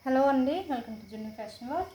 Hello అండి, welcome to జున్ను fashion world.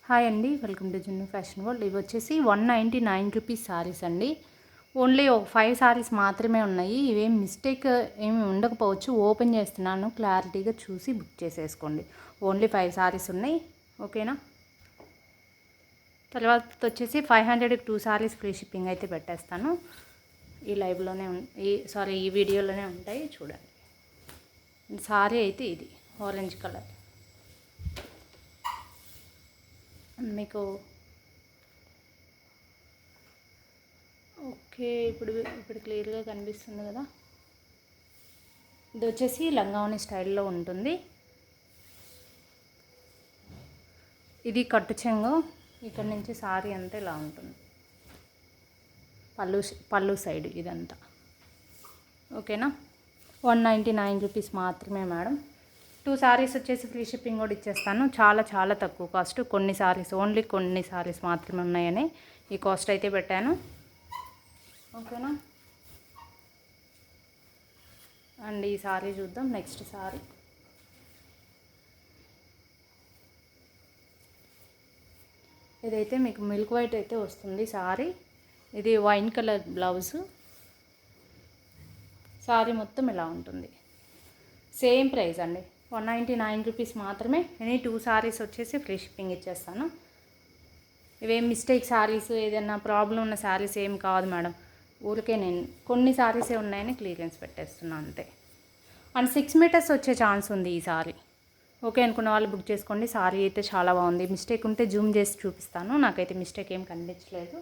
Hi అండి, వెల్కమ్ టు జున్ను ఫ్యాషన్ వరల్డ్. ఇవి వచ్చేసి 199 రూపీస్ శారీస్ అండి. ఓన్లీ ఒక 5 శారీస్ మాత్రమే ఉన్నాయి. ఇవేం మిస్టేక్ ఏమి ఉండకపోవచ్చు. ఓపెన్ చేస్తున్నాను, క్లారిటీగా చూసి బుక్ చేసేసుకోండి. ఓన్లీ 5 శారీస్ ఉన్నాయి, ఓకేనా. తర్వాత వచ్చేసి 500కి 2 శారీస్ ఫ్రీ షిప్పింగ్ అయితే పెట్టేస్తాను. ఈ లైవ్లోనే ఈ వీడియోలోనే ఉంటాయి, చూడండి. శారీ అయితే ఇది ఆరెంజ్ కలర్ మీకు. ఓకే, ఇప్పుడు క్లియర్గా కనిపిస్తుంది కదా. ఇది వచ్చేసి లంగావని స్టైల్లో ఉంటుంది. ఇది కట్టు చెంగు. ఇక్కడ నుంచి సారీ అంతా ఇలా ఉంటుంది. పళ్ళు సైడ్ ఇదంతా, ఓకేనా. 199 రూపీస్ మాత్రమే మేడం. 2 శారీస్ వచ్చేసి ఫ్రీ షిప్పింగ్ కూడా ఇచ్చేస్తాను. చాలా చాలా తక్కువ కాస్ట్. కొన్ని శారీస్, ఓన్లీ కొన్ని శారీస్ మాత్రమే ఉన్నాయని ఈ కాస్ట్ అయితే పెట్టాను, ఓకేనా. అండ్ ఈ శారీ చూద్దాం. నెక్స్ట్ శారీ ఇదైతే మీకు మిల్క్ వైట్ అయితే వస్తుంది శారీ. ఇది వైన్ కలర్ బ్లౌజు. శారీ మొత్తం ఇలా ఉంటుంది. సేమ్ ప్రైస్ అండి, 199 రూపీస్ మాత్రమే. ఎనీ 2 శారీస్ వచ్చేసి ఫ్రీ షిప్పింగ్ ఇచ్చేస్తాను. ఇవేం మిస్టేక్ శారీస్, ఏదైనా ప్రాబ్లం ఉన్న శారీస్ ఏం కాదు మేడం. ఊరికే నేను కొన్ని శారీసే ఉన్నాయని క్లియరెన్స్ పెట్టేస్తున్నాను అంతే. అండ్ 6 మీటర్స్ వచ్చే ఛాన్స్ ఉంది ఈ సారీ. ఓకే అనుకున్న వాళ్ళు బుక్ చేసుకోండి. సారీ అయితే చాలా బాగుంది. మిస్టేక్ ఉంటే జూమ్ చేసి చూపిస్తాను. నాకైతే మిస్టేక్ ఏం కనిపించలేదు.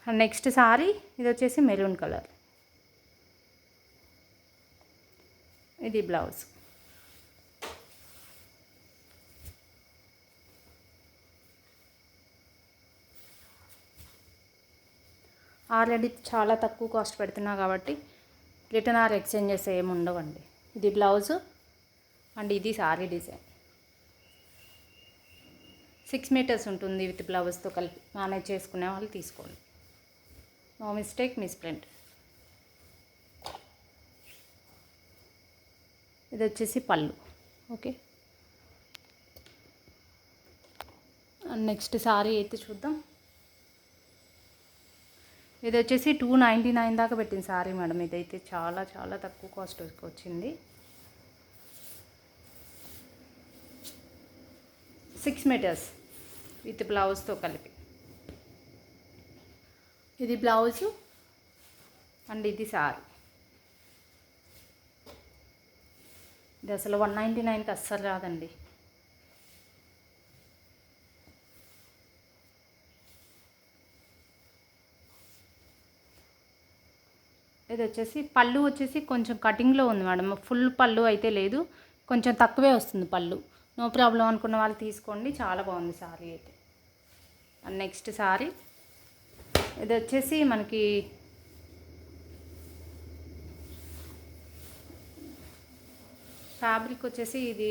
అండ్ నెక్స్ట్ సారీ ఇది వచ్చేసి మెరూన్ కలర్. ఇది బ్లౌజ్. ఆల్రెడీ చాలా తక్కువ కాస్ట్ పెడుతున్నా కాబట్టి రిటర్న్ ఆర్ ఎక్స్చేంజెస్ ఏమి ఉండవండి. ఇది బ్లౌజు అండ్ ఇది సారీ డిజైన్. 6 మీటర్స్ ఉంటుంది విత్ బ్లౌజ్తో కలిపి. మేనేజ్ చేసుకునే వాళ్ళు తీసుకోండి. No mistake, misprint. ఇది వచ్చేసి పళ్ళు, ఓకే. నెక్స్ట్ సారీ అయితే చూద్దాం. ఇది వచ్చేసి 299 దాకా పెట్టింది సారీ మేడం. ఇదైతే చాలా చాలా తక్కువ కాస్ట్ వచ్చింది. 6 మీటర్స్ విత్ బ్లౌజ్తో కలిపి. ఇది బ్లౌజు అండ్ ఇది సారీ. ఇది అసలు 199కి అస్సలు రాదండి. ఇది వచ్చేసి పళ్ళు వచ్చేసి కొంచెం కటింగ్లో ఉంది మేడం. ఫుల్ పళ్ళు అయితే లేదు, కొంచెం తక్కువే వస్తుంది పళ్ళు. నో ప్రాబ్లం అనుకున్న వాళ్ళు తీసుకోండి. చాలా బాగుంది సారీ అయితే. అండ్ నెక్స్ట్ సారీ ఇది వచ్చేసి మనకి ఫ్యాబ్రిక్ వచ్చేసి ఇది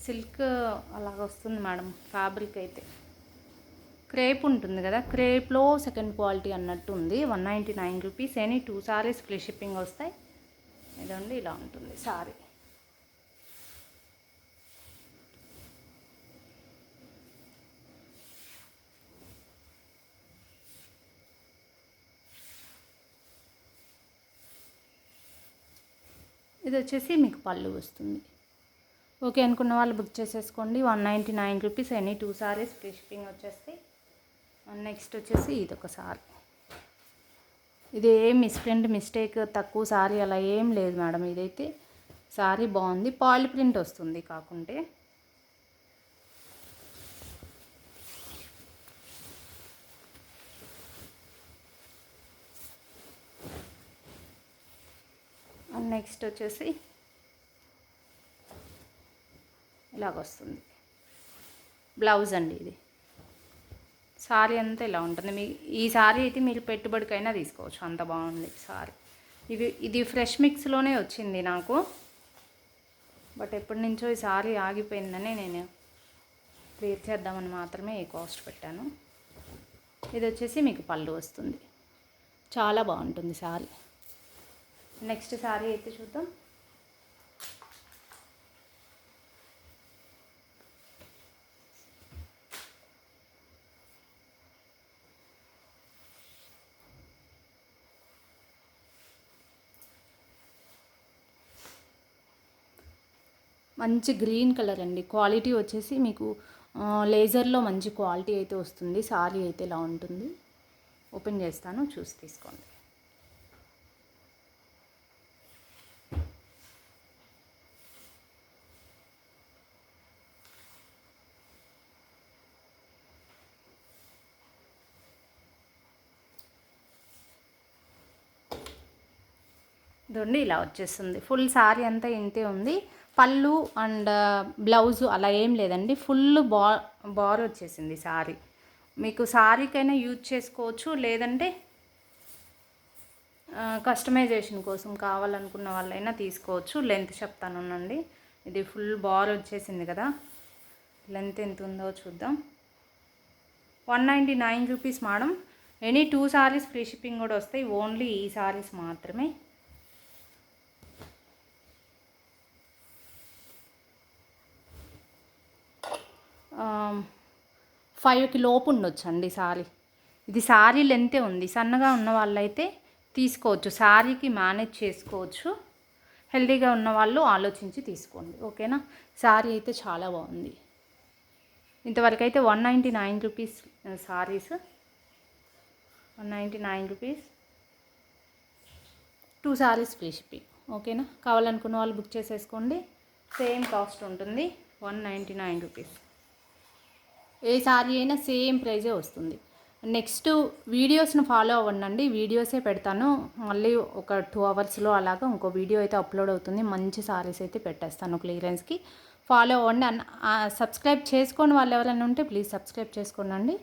సిల్క్ అలాగ వస్తుంది మేడం. ఫ్యాబ్రిక్ అయితే క్రేప్ ఉంటుంది కదా, క్రేప్లో సెకండ్ క్వాలిటీ అన్నట్టు ఉంది. 199 rupees. Any 2 saris free shipping వస్తాయి. ఇదండి ఇలా ఉంటుంది సారీ. ఇది వచ్చేసి మీకు పళ్ళు వస్తుంది. ఓకే అనుకున్న వాళ్ళు బుక్ చేసేసుకోండి. 199 rupees. Any 2 saris free shipping వచ్చేస్తాయి. నెక్స్ట్ వచ్చేసి ఇది ఒక సారీ. ఇది ఏం మిస్టేక్ తక్కువ సారీ అలా ఏం లేదు మేడం. ఇదైతే సారీ బాగుంది. పాలి ప్రింట్ వస్తుంది కాకుంటే. నెక్స్ట్ వచ్చేసి ఇలాగొస్తుంది. బ్లౌజ్ అండి ఇది. సారీ అంతా ఇలా ఉంటుంది. ఈ సారీ అయితే మీరు పెట్టుబడికైనా తీసుకోవచ్చు, అంత బాగుంది సారీ. ఇది ఫ్రెష్ మిక్స్లోనే వచ్చింది నాకు, బట్ ఎప్పటి నుంచో ఈ సారీ ఆగిపోయిందని నేను క్లియర్ చేద్దామని మాత్రమే ఈ కాస్ట్ పెట్టాను. ఇది వచ్చేసి మీకు పళ్ళు వస్తుంది. చాలా బాగుంటుంది సారీ. నెక్స్ట్ సారీ అయితే చూద్దాం. మంచి గ్రీన్ కలర్ అండి. క్వాలిటీ వచ్చేసి మీకు లేజర్లో మంచి క్వాలిటీ అయితే వస్తుంది. సారీ అయితే ఇలా ఉంటుంది. ఓపెన్ చేస్తాను, చూసి తీసుకోండి. ఇదండి ఇలా వచ్చేస్తుంది. ఫుల్ సారీ అంతా ఇంతే ఉంది. పళ్ళు అండ్ బ్లౌజు అలా ఏం లేదండి. ఫుల్ బార్ వచ్చేసింది సారీ. మీకు సారీకైనా యూజ్ చేసుకోవచ్చు, లేదంటే కస్టమైజేషన్ కోసం కావాలనుకున్న వాళ్ళైనా తీసుకోవచ్చు. లెంత్ చెప్తానునండి. ఇది ఫుల్ బార్ వచ్చేసింది కదా, లెంత్ ఎంత ఉందో చూద్దాం. 199 rupees madam. Any 2 saris free shipping కూడా వస్తాయి. ఓన్లీ ఈ సారీస్ మాత్రమే. ఫైవ్కి లోపు ఉండొచ్చండి సారీ. ఇది సారీ లెంతే ఉంది. సన్నగా ఉన్న వాళ్ళైతే తీసుకోవచ్చు, సారీకి మేనేజ్ చేసుకోవచ్చు. హెల్దీగా ఉన్న వాళ్ళు ఆలోచించి తీసుకోండి, ఓకేనా. సారీ అయితే చాలా బాగుంది. ఇంతవరకు అయితే 199 rupees saris, 199 rupees, 2 saris free shipping, ఓకేనా. కావాలనుకున్న వాళ్ళు బుక్ చేసేసుకోండి. సేమ్ కాస్ట్ ఉంటుంది, 199 రూపీస్. ఏ సారీ అయినా సేమ్ ప్రైజే వస్తుంది. నెక్స్ట్ వీడియోస్ను ఫాలో అవ్వండి. వీడియోసే పెడతాను. మళ్ళీ ఒక 2 అవర్స్లో అలాగా ఇంకో వీడియో అయితే అప్లోడ్ అవుతుంది. మంచి సారీస్ అయితే పెట్టేస్తాను క్లియరెన్స్కి. ఫాలో అవ్వండి. సబ్స్క్రైబ్ చేసుకోని వాళ్ళు ఎవరైనా ఉంటే ప్లీజ్ సబ్స్క్రైబ్ చేసుకోండి.